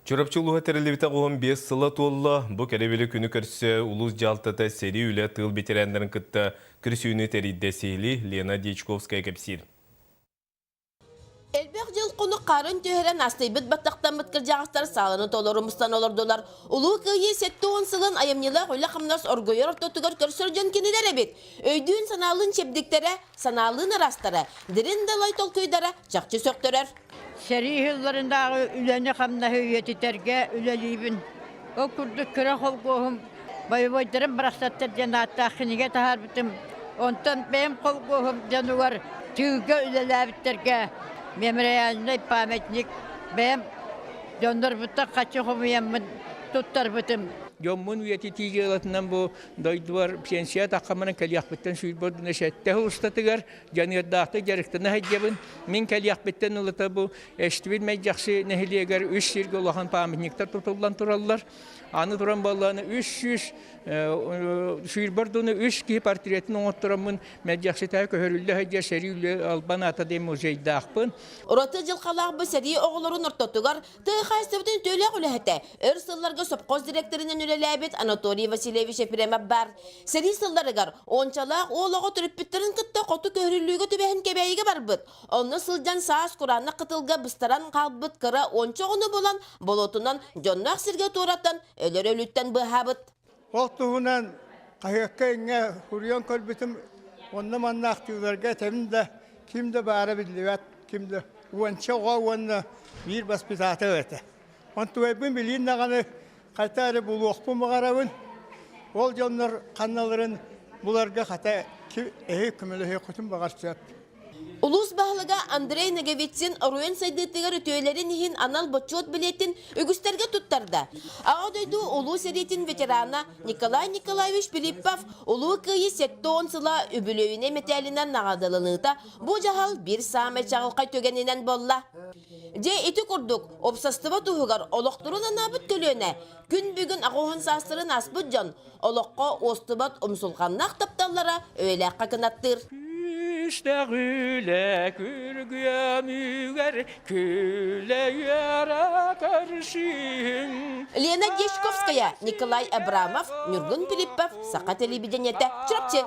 Чорапчылуға тәрелебіті қоғым 5 сыла толла, бұ кәребелі күні көрсе ұлыс жалтата сәри үлі тыл бетерәндерін күтті күрсүйіні тәридді сейлі Лена Дичковская кәпсір. Элбек жыл құны қарын түйерен астайбыт баттақтан бұткір жағыстар салыны толырымыстан олырдылар. Улу күйе сетті он сылын айымнила қойлы қымнас оргойыр ортотығыр көрсір жөн кенелер әбет. Өйдүүн саналын чепдіктері, саналын арастары, дірін далай тол көйдары жақчы сөктөрер. Сәри yıllarınдағы үләні қамна өйететерге үләлейбін. О күрдік күрі қолғығым, байбойдырым бірақсаттар жанатта қынеге тағар бітім. Онтан бәйім қолғығым жануар түйге үләләбіттерге мемориальный памятник бәйім жондар бұтта қачы құмыямын тұттар бітім. Жоммун уяти тигелатынан бу дойдуар пенсия таққамынан кәлияқ біттен сүйбордына шәттәхі ұстатығар жанырдақты жарықтына хайдебін. Мен кәлияқ біттен ұлыта бу әштібін мәй жақсы нәхілегер үш серге олаған памятниктар тұтылдан тұралылар. Аны тұран баланы 300 сүйбордыны 3 ки портретін оңыттырамын мәй жақсы тәй көхөрілі хайдер сәрі үлі албан атаден музейдақпын. Ораты жылқалақ бұл сәрі оғылырын ұрттотығар тұйқайсыбытын төлі құлыхәті өр сылларға сопқоз директорының үлеләбет Анатолий Васильевич Епремов бар. Сәрі сылларығар ончалақ олығы түріппіттерін күтті қоты көхірілігі түбәхін кәбәйігі бар бұд. Оны сылжан саас құранны қытылға бұстаран қалбыт қыра ончоғыны болан болотынан жоннақ сірге тураттан өлер өліттен бұхабыт. Оқтуғынан қайыққа еңе хүрген көлбітім онны манна ақтиуларға тәмінде кімді бары білдівәт, кімді уанча оға уанны бір баспитаты өті. Онты өйбін білейін нағаны қайтары бұл оқпы мұғарауын, ол жонлар қанналарын бұларға қата күмілі құтын бағарчат. Улус бағылыға Андрей Наговицин оруен сайдыттығыр өтөйлерін ехін анал бочот білетін үгістерге тұттарды. Ағадойду улус әретін ветерана Николай Николаевич Пилиппов улу күйі сетті онсыла үбілөйіне металінен нағадылыныта бұ жағал бір саме чағылқай төгенінен болла. Же еті күрдік, опсастыва тұғығар олықтырын анабыт төлөне. Күн бүгін ағуын састырын аспыд жан, олыққа остыбат ұмсылғаннақ тапталара өйләққа кынаттыр. Güle kürgüye müger küle yara karşın. Лена Дичковская, Николай Абрамов, Нюргун Пилиппов, Сақа телевидениеті, Чурапчы.